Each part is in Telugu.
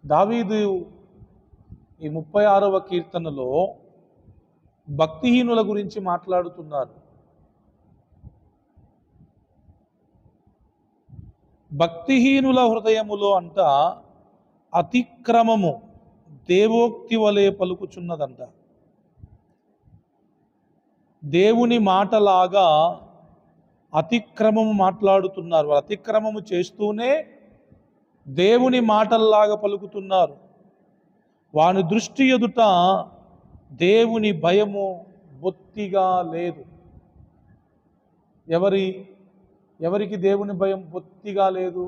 దావీదు ఈ 36వ కీర్తనలో భక్తిహీనుల గురించి మాట్లాడుతున్నారు. భక్తిహీనుల హృదయములో అంట అతిక్రమము దేవోక్తి వలె పలుకుచున్నదంట. దేవుని మాటలాగా అతిక్రమము మాట్లాడుతున్నారు. అతిక్రమము చేస్తూనే దేవుని మాటల్లాగా పలుకుతున్నారు. వాని దృష్టి ఎదుట దేవుని భయము బొత్తిగా లేదు. ఎవరికి దేవుని భయం బొత్తిగా లేదు?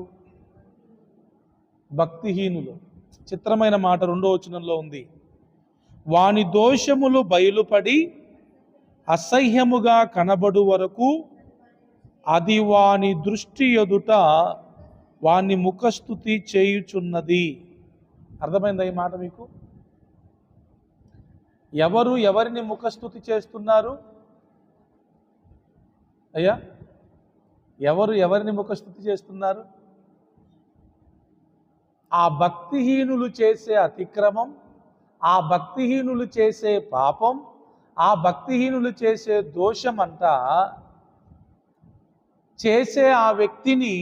భక్తిహీనులు. చిత్రమైన మాట 2వ వచనంలో ఉంది. వాని దోషములు బయలుపడి అసహ్యముగా కనబడు వరకు అది వాని దృష్టి ఎదుట వాని ముఖస్థుతి చేయుచున్నది. అర్థమైందా ఈ మాట మీకు? ఎవరిని ముఖస్థుతి చేస్తున్నారు అయ్యా? ఎవరిని ముఖస్థుతి చేస్తున్నారు? ఆ భక్తిహీనులు చేసే అతిక్రమం, ఆ భక్తిహీనులు చేసే పాపం, ఆ భక్తిహీనులు చేసే దోషం అంతా చేసే ఆ వ్యక్తిని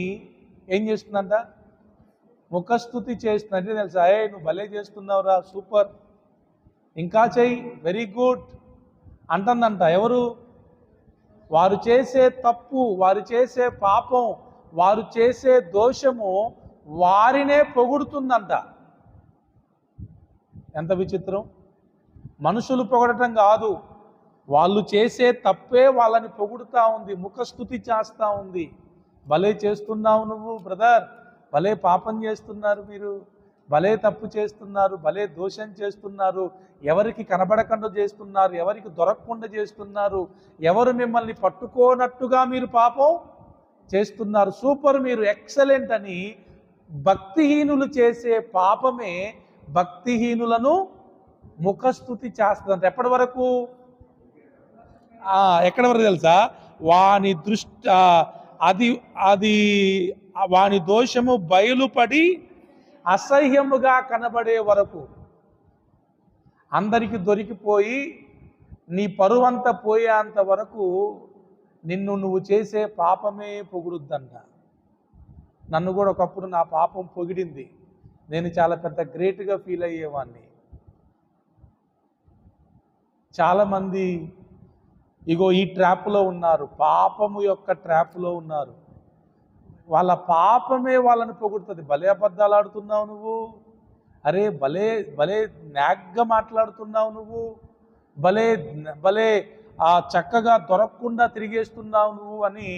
ఏం చేస్తుందంట? ముఖస్థుతి చేస్తుందంటే తెలుసా, నువ్వు భలే చేస్తున్నావురా, సూపర్, ఇంకా చెయ్యి, వెరీ గుడ్ అంటుందంట. ఎవరు? వారు చేసే తప్పు, వారు చేసే పాపం, వారు చేసే దోషము వారినే పొగుడుతుందంట. ఎంత విచిత్రం! మనుషులు పొగడటం కాదు, వాళ్ళు చేసే తప్పే వాళ్ళని పొగుడుతూ ఉంది, ముఖస్థుతి చేస్తూ ఉంది. భలే చేస్తున్నావు నువ్వు బ్రదర్, భలే పాపం చేస్తున్నారు మీరు, భలే తప్పు చేస్తున్నారు, భలే దోషం చేస్తున్నారు, ఎవరికి కనబడకుండా చేస్తున్నారు, ఎవరికి దొరకకుండా చేస్తున్నారు, ఎవరు మిమ్మల్ని పట్టుకోనట్టుగా మీరు పాపం చేస్తున్నారు, సూపర్, మీరు ఎక్సలెంట్ అని భక్తిహీనులు చేసే పాపమే భక్తిహీనులను ముఖస్థుతి చేస్తుందంట. ఎప్పటి వరకు? ఎక్కడి వరకు తెలుసా? వాని దృష్టి అది వాని దోషము బయలుపడి అసహ్యముగా కనబడే వరకు, అందరికి దొరికిపోయి నీ పరువంతా పోయేంత వరకు నువ్వు చేసే పాపమే పొగుడుద్దంట. నన్ను కూడా ఒకప్పుడు నా పాపం పొగిడింది, నేను చాలా పెద్ద గ్రేట్గా ఫీల్ అయ్యేవాడిని. చాలామంది ఇగో ఈ ట్రాప్లో ఉన్నారు, పాపము యొక్క ట్రాప్లో ఉన్నారు. వాళ్ళ పాపమే వాళ్ళని పొగుడుతుంది. భలే అబద్ధాలు ఆడుతున్నావు నువ్వు, అరే భలే భలే నాగ్గా మాట్లాడుతున్నావు నువ్వు, భలే భలే చక్కగా దొరకకుండా తిరిగేస్తున్నావు నువ్వు అని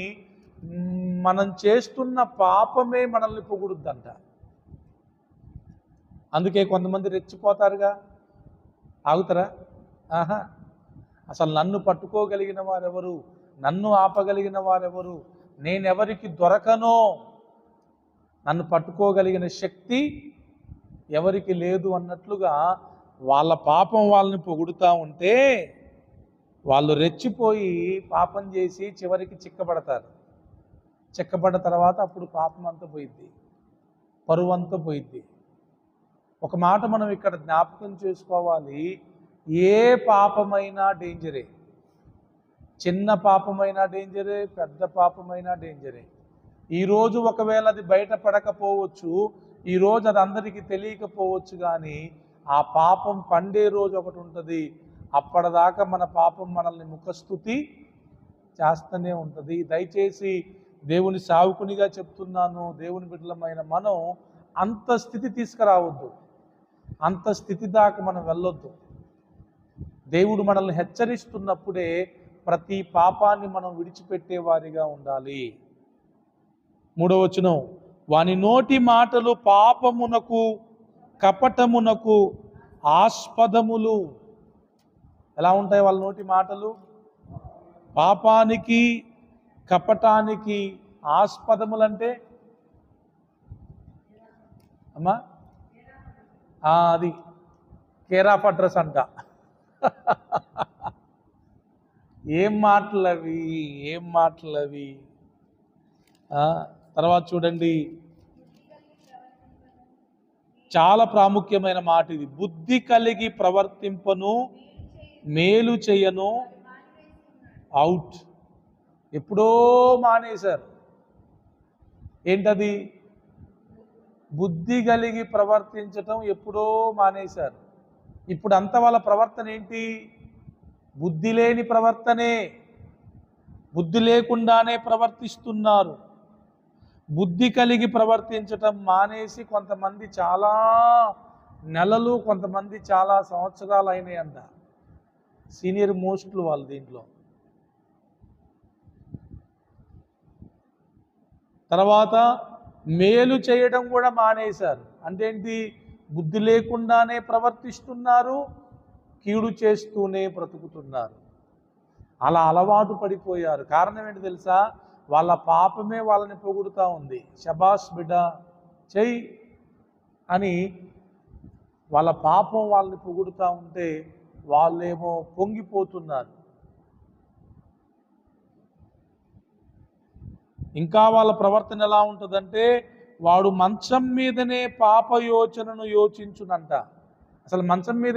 మనం చేస్తున్న పాపమే మనల్ని పొగుడుద్దంట. అందుకే కొంతమంది రెచ్చిపోతారుగా. ఆగుతారా? అసలు నన్ను పట్టుకోగలిగిన వారెవరు, నన్ను ఆపగలిగిన వారెవరు, నేనెవరికి దొరకనో, నన్ను పట్టుకోగలిగిన శక్తి ఎవరికి లేదు అన్నట్లుగా వాళ్ళ పాపం వాళ్ళని పొగుడుతూ ఉంటే వాళ్ళు రెచ్చిపోయి పాపం చేసి చివరికి చిక్కబడతారు. చిక్కబడ్డ తర్వాత అప్పుడు పాపం అంతా పోయిద్ది, పరువంతా పోయిద్ది. ఒక మాట మనం ఇక్కడ జ్ఞాపకం చేసుకోవాలి, ఏ పాపమైనా డేంజరే. చిన్న పాపమైనా డేంజరే, పెద్ద పాపమైనా డేంజరే. ఈరోజు ఒకవేళ అది బయటపడకపోవచ్చు, ఈరోజు అది అందరికీ తెలియకపోవచ్చు, కానీ ఆ పాపం పండే రోజు ఒకటి ఉంటుంది. అప్పటిదాకా మన పాపం మనల్ని ముఖస్థుతి చేస్తూనే ఉంటుంది. దయచేసి దేవుని సావుకునిగా చెప్తున్నాను, దేవుని బిడ్డలమైన మనం అంత స్థితి తీసుకురావద్దు, అంత స్థితి దాకా మనం వెళ్ళొద్దు. దేవుడు మనల్ని హెచ్చరిస్తున్నప్పుడే ప్రతి పాపాన్ని మనం విడిచిపెట్టే వారిగా ఉండాలి. 3వ వచనం, వాని నోటి మాటలు పాపమునకు కపటమునకు ఆస్పదములు. ఎలా ఉంటాయి వాళ్ళ నోటి మాటలు? పాపానికి కపటానికి ఆస్పదములంటే అమ్మా అది కేరాఫ్ అడ్రస్ అంట. ఏం మాటలవి, ఏం మాటలవి. తర్వాత చూడండి, చాలా ప్రాముఖ్యమైన మాట ఇది. బుద్ధి కలిగి ప్రవర్తింపను, మేలు చేయను. అవుట్. ఎప్పుడో మానేశారు. ఏంటది? బుద్ధి కలిగి ప్రవర్తించటం ఎప్పుడో మానేశారు. ఇప్పుడు అంత వాళ్ళ ప్రవర్తన ఏంటి? బుద్ధి లేని ప్రవర్తనే. బుద్ధి లేకుండానే ప్రవర్తిస్తున్నారు. బుద్ధి కలిగి ప్రవర్తించటం మానేసి కొంతమంది చాలా నెలలు, కొంతమంది చాలా సంవత్సరాలు అయినాయంట. సీనియర్ మోస్ట్లు వాళ్ళు దీంట్లో. తర్వాత మేలు చేయడం కూడా మానేశారు. అంటే ఏంటి? బుద్ధి లేకుండానే ప్రవర్తిస్తున్నారు, కీడు చేస్తూనే బ్రతుకుతున్నారు. అలా అలవాటు పడిపోయారు. కారణం ఏంటి తెలుసా? వాళ్ళ పాపమే వాళ్ళని పొగుడుతూ ఉంది. శబాష్ బిడ్డ చెయ్యి అని వాళ్ళ పాపం వాళ్ళని పొగుడుతూ ఉంటే వాళ్ళేమో పొంగిపోతున్నారు. ఇంకా వాళ్ళ ప్రవర్తన ఎలా ఉంటుందంటే, వాడు మంచం మీదనే పాప యోచనను యోచించునంట. అసలు మంచం మీద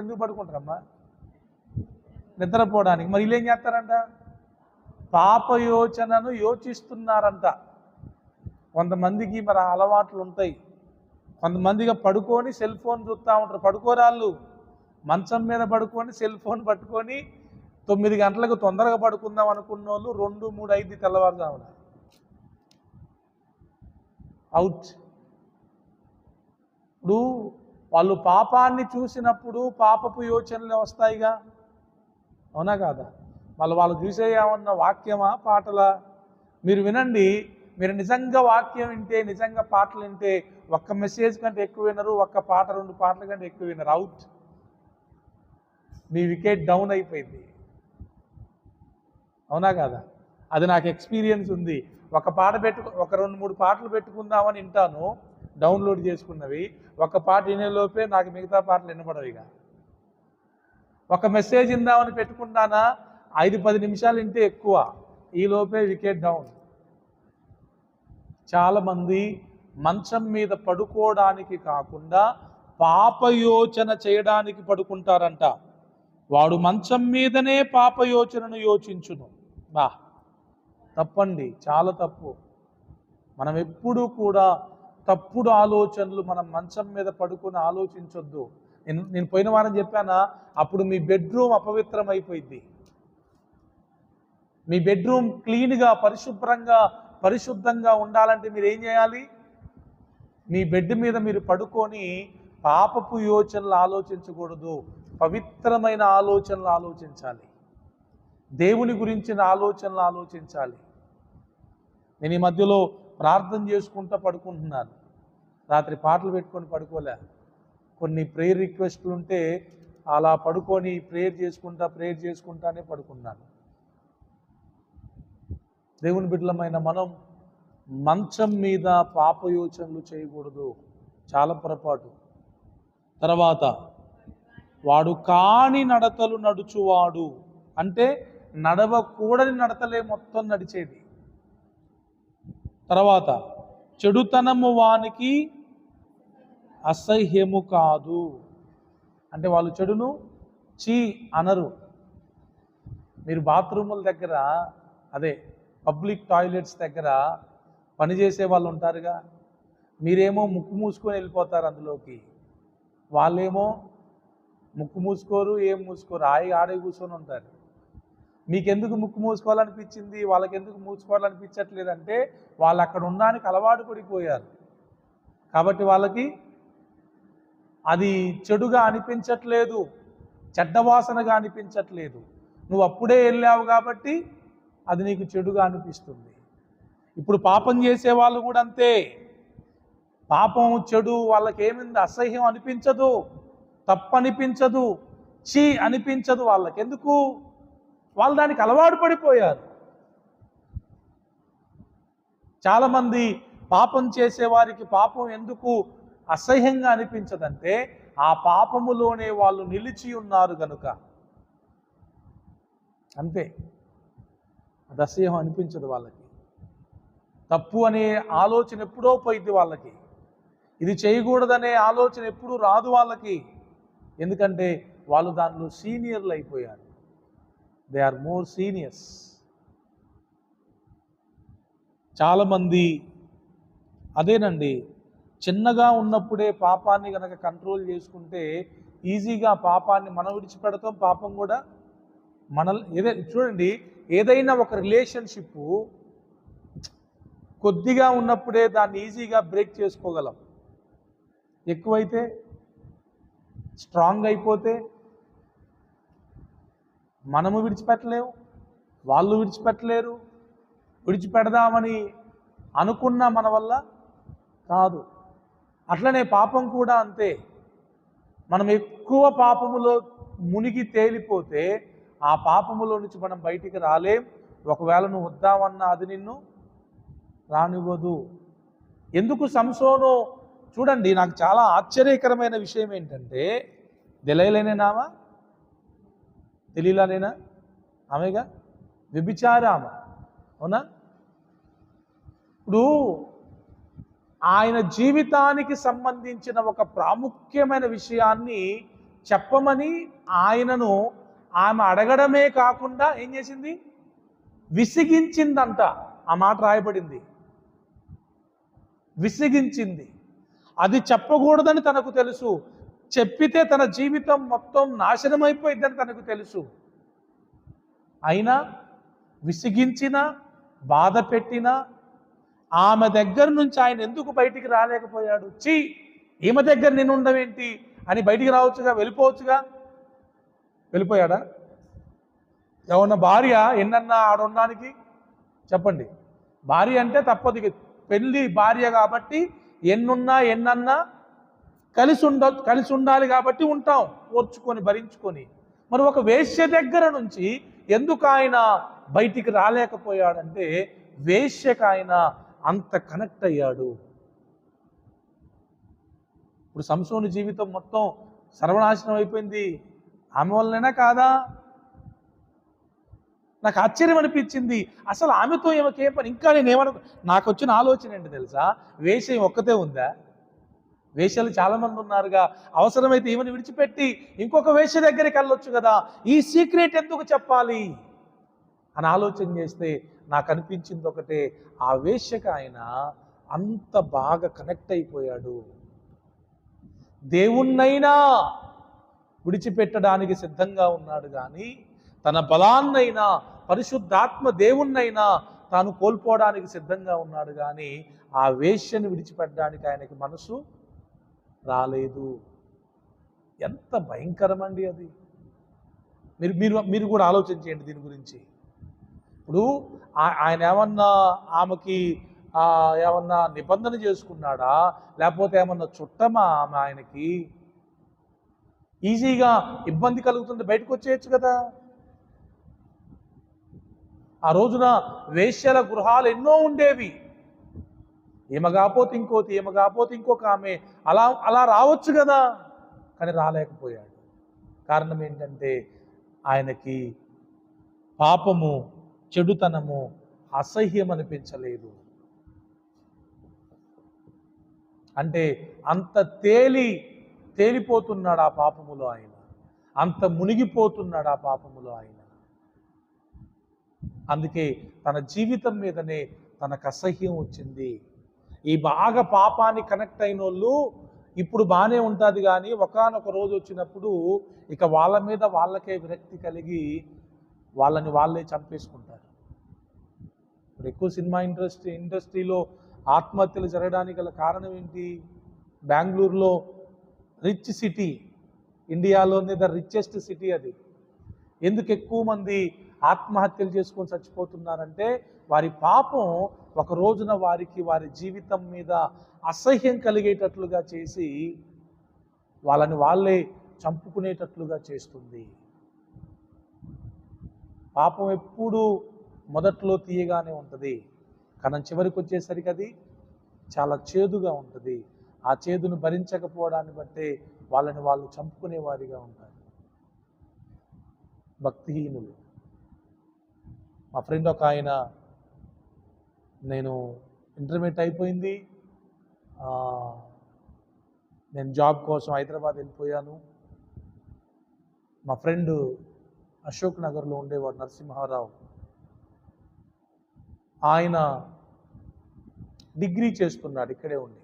ఎందుకు పడుకుంటారమ్మా? నిద్రపోవడానికి. మరి వీళ్ళు ఏం చేస్తారంట? పాప యోచనను యోచిస్తున్నారంట. కొంతమందికి మరి అలవాట్లు ఉంటాయి. కొంతమందిగా పడుకొని సెల్ ఫోన్ చూస్తూ ఉంటారు. పడుకోరాళ్ళు మంచం మీద పడుకొని సెల్ ఫోన్ పట్టుకొని 9 గంటలకు తొందరగా పడుకుందాం అనుకున్న వాళ్ళు 2, 3, 5 తెల్లవారుజామున అవుట్. ఇప్పుడు వాళ్ళు పాపాన్ని చూసినప్పుడు పాపపు యోచనలు వస్తాయిగా, అవునా కాదా? వాళ్ళు చూసే ఏమన్నా వాక్యమా, పాటలా? మీరు వినండి. మీరు నిజంగా వాక్యం వింటే, నిజంగా పాటలు వింటే ఒక్క మెసేజ్ కంటే ఎక్కువ వినరు, ఒక్క పాట 2 పాటల కంటే ఎక్కువ వినరు. అవుట్. మీ వికెట్ డౌన్ అయిపోయింది, అవునా కాదా? అది నాకు ఎక్స్పీరియన్స్ ఉంది. ఒక 2, 3 పాటలు పెట్టుకుందామని వింటాను, డౌన్లోడ్ చేసుకున్నవి. ఒక పాట వినేలోపే నాకు మిగతా పాటలు వినపడవు. ఇక ఒక మెసేజ్ ఇందామని పెట్టుకుంటానా, 5-10 నిమిషాలు వింటే ఎక్కువ, ఈలోపే వికెట్ డౌన్. చాలామంది మంచం మీద పడుకోవడానికి కాకుండా పాపయోచన చేయడానికి పడుకుంటారంట. వాడు మంచం మీదనే పాపయోచనను యోచించును. తప్పండి, చాలా తప్పు. మనం ఎప్పుడూ కూడా తప్పుడు ఆలోచనలు మనం మంచం మీద పడుకొని ఆలోచించొద్దు. నేను పోయిన వారం చెప్పానా, అప్పుడు మీ బెడ్రూమ్ అపవిత్రం అయిపోయింది. మీ బెడ్రూమ్ క్లీన్గా, పరిశుద్ధంగా ఉండాలంటే మీరు ఏం చేయాలి? మీ బెడ్ మీద మీరు పడుకొని పాపపు యోచనలు ఆలోచించకూడదు, పవిత్రమైన ఆలోచనలు ఆలోచించాలి, దేవుని గురించిన ఆలోచనలు ఆలోచించాలి. నేను ఈ మధ్యలో ప్రార్థన చేసుకుంటూ పడుకుంటున్నాను. రాత్రి పాటలు పెట్టుకొని పడుకోలే. కొన్ని ప్రేయర్ రిక్వెస్ట్లు ఉంటే అలా పడుకొని ప్రేయర్ చేసుకుంటానే పడుకున్నాను. దేవుని బిడ్డలమైన మనం మంచం మీద పాపయోచనలు చేయకూడదు, చాలా పొరపాటు. తర్వాత వాడు కాని నడతలు నడుచువాడు, అంటే నడవకూడని నడతలే మొత్తం నడిచేది. తర్వాత చెడుతనము వానికి అసహ్యము కాదు, అంటే వాళ్ళు చెడును చీ అనరు. మీరు బాత్రూముల దగ్గర, అదే పబ్లిక్ టాయిలెట్స్ దగ్గర పనిచేసే వాళ్ళు ఉంటారుగా, మీరేమో ముక్కు మూసుకొని వెళ్ళిపోతారు అందులోకి, వాళ్ళేమో ముక్కు మూసుకోరు, ఏం మూసుకోరు, ఆడే కూర్చొని ఉంటారు. మీకెందుకు ముక్కు మూసుకోవాలనిపించింది, వాళ్ళకెందుకు మూసుకోవాలనిపించట్లేదంటే వాళ్ళు అక్కడ ఉండడానికి అలవాటు పడిపోయారు కాబట్టి వాళ్ళకి అది చెడుగా అనిపించట్లేదు, చెడ్డవాసనగా అనిపించట్లేదు. నువ్వు అప్పుడే వెళ్ళావు కాబట్టి అది నీకు చెడుగా అనిపిస్తుంది. ఇప్పుడు పాపం చేసే వాళ్ళు కూడా అంతే. పాపం, చెడు వాళ్ళకేమింది? అసహ్యం అనిపించదు, తప్పనిపించదు, చీ అనిపించదు వాళ్ళకి. ఎందుకు? వాళ్ళు దానికి అలవాటు పడిపోయారు. చాలామంది పాపం చేసేవారికి పాపం ఎందుకు అసహ్యంగా అనిపించదంటే ఆ పాపములోనే వాళ్ళు నిలిచి ఉన్నారు కనుక. అంతే, అది అసహ్యం అనిపించదు వాళ్ళకి. తప్పు అనే ఆలోచన ఎప్పుడో పోయింది వాళ్ళకి. ఇది చేయకూడదనే ఆలోచన ఎప్పుడూ రాదు వాళ్ళకి. ఎందుకంటే వాళ్ళు దానిలో సీనియర్లు అయిపోయారు. They are more seniors. చాలామంది అదేనండి, చిన్నగా ఉన్నప్పుడే పాపాన్ని కనుక కంట్రోల్ చేసుకుంటే ఈజీగా పాపాన్ని మనం విడిచిపెడతాం, పాపం కూడా చూడండి, ఏదైనా ఒక రిలేషన్షిప్ కొద్దిగా ఉన్నప్పుడే దాన్ని ఈజీగా బ్రేక్ చేసుకోగలం. ఎక్కువైతే, స్ట్రాంగ్ అయిపోతే మనము విడిచిపెట్టలేము, వాళ్ళు విడిచిపెట్టలేరు. విడిచిపెడదామని అనుకున్న మన వల్ల కాదు. అట్లనే పాపం కూడా అంతే. మనం ఎక్కువ పాపములో మునిగి తేలిపోతే ఆ పాపములో నుంచి మనం బయటికి రాలేం. ఒకవేళ నువ్వు వద్దామన్నా అది నిన్ను రానివ్వదు. ఎందుకు సంసోను చూడండి, నాకు చాలా ఆశ్చర్యకరమైన విషయం ఏంటంటే, దెలైలేనేనామా, తెలియలానేనా ఆమెగా, వ్యభిచార ఆమె, అవునా? ఇప్పుడు ఆయన జీవితానికి సంబంధించిన ఒక ప్రాముఖ్యమైన విషయాన్ని చెప్పమని ఆయనను ఆమె అడగడమే కాకుండా ఏం చేసింది, విసిగించిందంట. ఆ మాట రాయబడింది, విసిగించింది. అది చెప్పకూడదని తనకు తెలుసు, చెప్పితే తన జీవితం మొత్తం నాశనమైపోయిద్దని తనకు తెలుసు. అయినా విసిగించిన, బాధ పెట్టిన ఆమె దగ్గర నుంచి ఆయన ఎందుకు బయటికి రాలేకపోయాడు? ఈమె దగ్గర నేను ఉండవేంటి అని బయటికి రావచ్చుగా, వెళ్ళిపోవచ్చుగా. వెళ్ళిపోయాడా? ఏమన్నా భార్య ఎన్నన్నా ఆడుండడానికి చెప్పండి. భార్య అంటే తప్పదు, పెళ్ళి భార్య కాబట్టి ఎన్నన్నా కలిసి ఉండాలి కాబట్టి ఉంటాం, ఓర్చుకొని భరించుకొని. మరి ఒక వేశ్య దగ్గర నుంచి ఎందుకు ఆయన బయటికి రాలేకపోయాడంటే, వేశ్యకు ఆయన అంత కనెక్ట్ అయ్యాడు. ఇప్పుడు సంసోను జీవితం మొత్తం సర్వనాశనం అయిపోయింది ఆమె వల్లనేనా కాదా? నాకు ఆశ్చర్యం అనిపించింది. అసలు ఆమెతో ఏమకే పని? ఇంకా నాకు వచ్చిన ఆలోచన ఏంటి తెలుసా, వేశ్య ఒక్కతే ఉందా? వేశ్యలు చాలామంది ఉన్నారుగా. అవసరమైతే ఈమెను విడిచిపెట్టి ఇంకొక వేశ్య దగ్గరికి వెళ్ళొచ్చు కదా, ఈ సీక్రెట్ ఎందుకు చెప్పాలి అని ఆలోచన చేస్తే నాకు అనిపించింది ఒకటే, ఆ వేశ్యకు ఆయన అంత బాగా కనెక్ట్ అయిపోయాడు. దేవుణ్ణైనా విడిచిపెట్టడానికి సిద్ధంగా ఉన్నాడు కానీ తన బలాన్నైనా, పరిశుద్ధాత్మ దేవుణ్ణైనా తాను కోల్పోవడానికి సిద్ధంగా ఉన్నాడు కానీ ఆ వేశ్యను విడిచిపెట్టడానికి ఆయనకి మనసు రాలేదు. ఎంత భయంకరమండి అది. మీరు కూడా ఆలోచించేయండి దీని గురించి. ఇప్పుడు ఆయన ఏమన్నా ఆమెకి ఏమన్నా నిబంధన చేసుకున్నాడా, లేకపోతే ఏమన్నా చుట్టమా ఆమె ఆయనకి? ఈజీగా ఇబ్బంది కలుగుతుంది, బయటకు వచ్చేయచ్చు కదా. ఆ రోజున వేశ్యల గృహాలు ఎన్నో ఉండేవి. ఈమె కాకపోతే ఇంకోటి, ఈమె కాకపోతే ఇంకొక ఆమె, అలా రావచ్చు కదా, కానీ రాలేకపోయాడు. కారణం ఏంటంటే ఆయనకి పాపము, చెడుతనము అసహ్యం అనిపించలేదు. అంటే అంత తేలిపోతున్నాడు ఆ పాపములో ఆయన, అంత మునిగిపోతున్నాడు ఆ పాపములో ఆయన. అందుకే తన జీవితం మీదనే తనకు అసహ్యం వచ్చింది. ఈ బాగా పాపాన్ని కనెక్ట్ అయిన వాళ్ళు ఇప్పుడు బాగానే ఉంటుంది, కానీ ఒకానొక రోజు వచ్చినప్పుడు ఇక వాళ్ళ మీద వాళ్ళకే విరక్తి కలిగి వాళ్ళని వాళ్ళే చంపేసుకుంటారు. ఇప్పుడు ఎక్కువ సినిమా ఇండస్ట్రీలో ఆత్మహత్యలు జరగడానికి గల కారణం ఏంటి? బెంగళూరులో రిచ్ సిటీ, ఇండియాలోనే ద రిచెస్ట్ సిటీ అది. ఎందుకు ఎక్కువ మంది ఆత్మహత్యలు చేసుకొని చచ్చిపోతున్నారంటే వారి పాపం ఒక రోజున వారి జీవితం మీద అసహ్యం కలిగేటట్లుగా చేసి వాళ్ళని వాళ్ళే చంపుకునేటట్లుగా చేస్తుంది. పాపం ఎప్పుడూ మొదట్లో తీయగానే ఉంటుంది, కానీ చివరికి వచ్చేసరికి అది చాలా చేదుగా ఉంటుంది. ఆ చేదును భరించకపోవడాన్ని బట్టే వాళ్ళని వాళ్ళు చంపుకునేవారిగా ఉంటారు. భక్తిహీనులు. మా ఫ్రెండ్ ఒక ఆయన, నేను ఇంటర్మీడియట్ అయిపోయింది, నేను జాబ్ కోసం హైదరాబాద్ వెళ్ళిపోయాను. మా ఫ్రెండ్ అశోక్ నగర్లో ఉండేవాడు నరసింహారావు. ఆయన డిగ్రీ చేస్తున్నాడు ఇక్కడే ఉండి.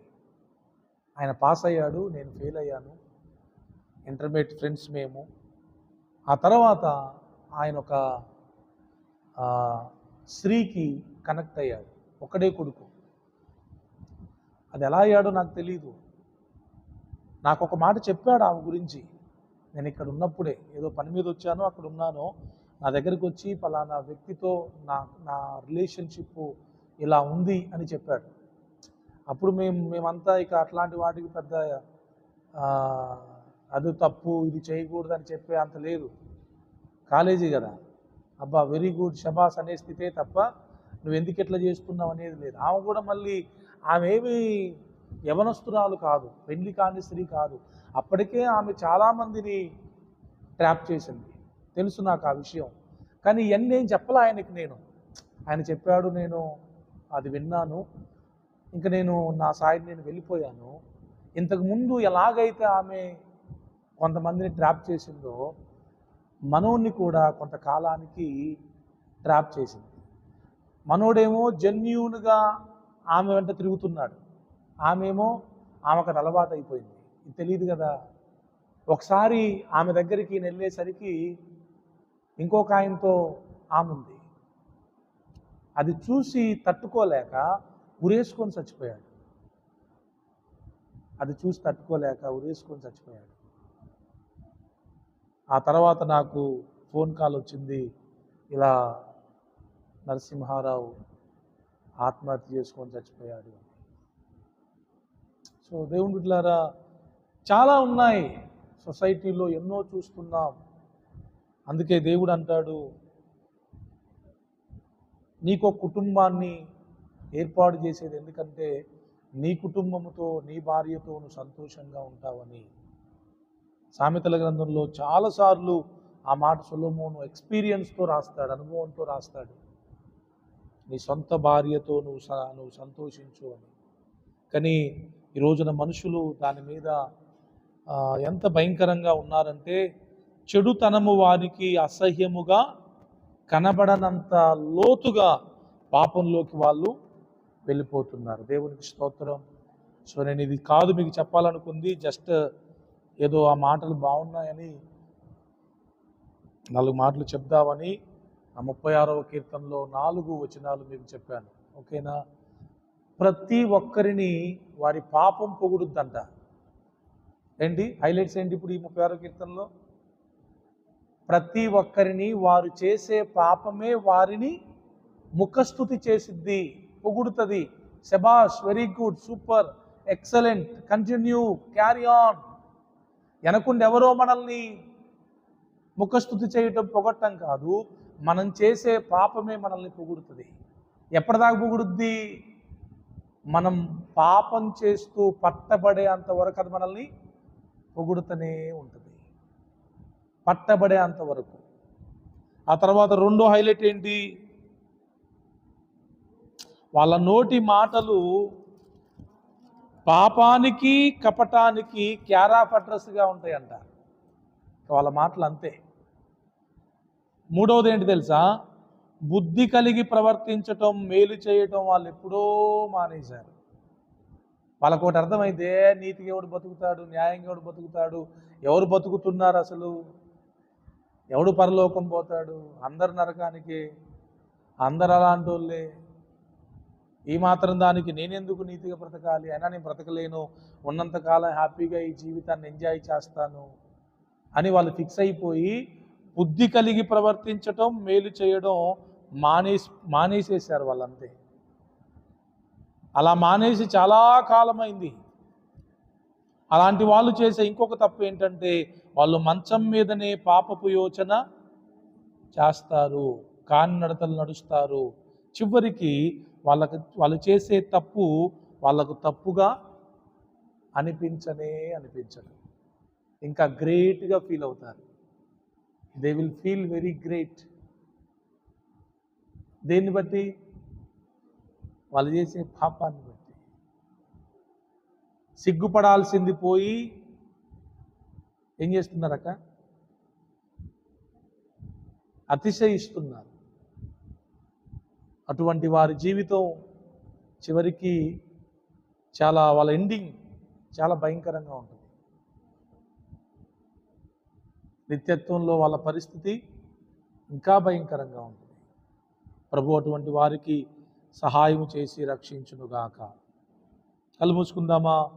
ఆయన పాస్ అయ్యాడు, నేను ఫెయిల్ అయ్యాను. ఇంటర్మీడియట్ ఫ్రెండ్స్ మేము. ఆ తర్వాత ఆయన ఒక స్త్రీకి కనెక్ట్ అయ్యాడు, ఒకడే కొడుకు. అది ఎలా అయ్యాడో నాకు తెలీదు. నాకు ఒక మాట చెప్పాడు ఆమె గురించి. నేను ఇక్కడ ఉన్నప్పుడే ఏదో పని మీద వచ్చాను, అక్కడ ఉన్నాను. నా దగ్గరికి వచ్చి పలానా వ్యక్తితో నా రిలేషన్షిప్ ఇలా ఉంది అని చెప్పాడు. అప్పుడు మేమంతా ఇక అట్లాంటి వాటికి పెద్ద అది తప్పు, ఇది చేయకూడదు అని చెప్పే అంత లేదు. కాలేజీ కదా, అబ్బా వెరీ గుడ్ షబాస్ అనే స్థితే తప్ప నువ్వు ఎందుకు ఎట్లా చేస్తున్నావు అనేది లేదు. ఆమె కూడా మళ్ళీ ఆమె ఏమి యవనస్తురాలు కాదు, పెళ్లి కాని స్త్రీ కాదు. అప్పటికే ఆమె చాలామందిని ట్రాప్ చేసింది, తెలుసు నాకు ఆ విషయం. కానీ ఇవన్నీ ఏం చెప్పలే ఆయనకి. ఆయన చెప్పాడు, నేను అది విన్నాను. ఇంకా నేను నా సైడ్ నేను వెళ్ళిపోయాను. ఇంతకుముందు ఎలాగైతే ఆమె కొంతమందిని ట్రాప్ చేసిందో మనోడిని కూడా కొంతకాలానికి ట్రాప్ చేసింది. మనోడేమో జెన్యూన్గా ఆమె వెంట తిరుగుతున్నాడు, ఆమెమో ఆమెకు అది అలవాటు అయిపోయింది. ఇది తెలియదు కదా. ఒకసారి ఆమె దగ్గరికి నేను వెళ్ళేసరికి ఇంకొక ఆయనతో ఆమె ఉంది. అది చూసి తట్టుకోలేక ఉరేసుకొని చచ్చిపోయాడు. ఆ తర్వాత నాకు ఫోన్ కాల్ వచ్చింది, ఇలా నరసింహారావు ఆత్మహత్య చేసుకొని చచ్చిపోయాడు. సో దేవుని బిడ్డలారా, చాలా ఉన్నాయి సొసైటీలో, ఎన్నో చూస్తున్నాం. అందుకే దేవుడు అంటాడు, నీకో కుటుంబాన్ని ఏర్పాటు చేసేది ఎందుకంటే నీ కుటుంబముతో నీ భార్యతో నువ్వు సంతోషంగా ఉంటావని. సామెతల గ్రంథంలో చాలాసార్లు ఆ మాట సొలొమోను ఎక్స్పీరియన్స్తో రాస్తాడు, అనుభవంతో రాస్తాడు. నీ సొంత భార్యతో నువ్వు సంతోషించు అని. కానీ ఈ రోజున మనుషులు దాని మీద ఎంత భయంకరంగా ఉన్నారంటే, చెడుతనము వారికి అసహ్యముగా కనబడనంత లోతుగా పాపంలోకి వాళ్ళు వెళ్ళిపోతున్నారు. దేవునికి స్తోత్రం. సో నేను ఇది కాదు మీకు చెప్పాలనుకుంది, జస్ట్ ఏదో ఆ మాటలు బాగున్నాయని 4 మాటలు చెప్దామని ఆ 36వ కీర్తనలో 4 వచనాలు మీకు చెప్పాను. ఓకేనా? ప్రతి ఒక్కరిని వారి పాపం పొగుడుద్దంట. ఏంటి హైలైట్స్ ఏంటి ఇప్పుడు ఈ 36వ కీర్తనలో? ప్రతి ఒక్కరిని వారు చేసే పాపమే వారిని ముఖస్తుతి చేసిద్ది, పొగుడుతుంది. శబాష్, very good, super, excellent, continue, carry on. వెనకుండి ఎవరో మనల్ని ముఖస్తుతి చేయటం పొగట్టం కాదు, మనం చేసే పాపమే మనల్ని పొగుడుతుంది. ఎప్పటిదాకా పొగుడుద్ది? మనం పాపం చేస్తూ పట్టబడే అంతవరకు అది మనల్ని పొగుడుతూనే ఉంటుంది, పట్టబడే అంతవరకు. ఆ తర్వాత రెండో హైలైట్ ఏంటి? వాళ్ళ నోటి మాటలు పాపానికి కపటానికి క్యారాఫ్ అడ్రస్గా ఉంటాయంట. వాళ్ళ మాటలు అంతే. మూడవది ఏంటి తెలుసా? బుద్ధి కలిగి ప్రవర్తించటం, మేలు చేయటం వాళ్ళు ఎప్పుడో మానేశారు. వాళ్ళకు ఒకటి అర్థమైతే, నీతిగా ఎవడు బతుకుతాడు, న్యాయంగా ఎవడు బతుకుతాడు, ఎవరు బతుకుతున్నారు అసలు, ఎవడు పరలోకం పోతాడు, అందరు నరకానికి, అందరు అలాంటి వాళ్ళే, ఈ మాత్రం దానికి నేనెందుకు నీతిగా బ్రతకాలి, అయినా నేను బ్రతకలేను, ఉన్నంతకాలం హ్యాపీగా ఈ జీవితాన్ని ఎంజాయ్ చేస్తాను అని వాళ్ళు ఫిక్స్ అయిపోయి బుద్ధి కలిగి ప్రవర్తించటం, మేలు చేయడం మానేసేసారు వాళ్ళంతే. అలా మానేసి చాలా కాలమైంది. అలాంటి వాళ్ళు చేసే ఇంకొక తప్పు ఏంటంటే, వాళ్ళు మంచం మీదనే పాపపు యోచన చేస్తారు, కాని నడతలు నడుస్తారు. చివరికి వాళ్ళు చేసే తప్పు వాళ్ళకు తప్పుగా అనిపించదు, ఇంకా గ్రేట్గా ఫీల్ అవుతారు. They will feel very great. దేన్ని బట్టి? వాళ్ళు చేసే పాపాన్ని బట్టి. సిగ్గుపడాల్సింది పోయి ఏం చేస్తున్నారక్క? అతిశయిస్తున్నారు. అటువంటి వారి జీవితం చివరికి వాళ్ళ ఎండింగ్ చాలా భయంకరంగా ఉంటుంది. నిత్యత్వంలో వాళ్ళ పరిస్థితి ఇంకా భయంకరంగా ఉంటుంది. ప్రభు అటువంటి వారికి సహాయం చేసి రక్షించునుగాక. కళ్ళు మూసుకుందామా?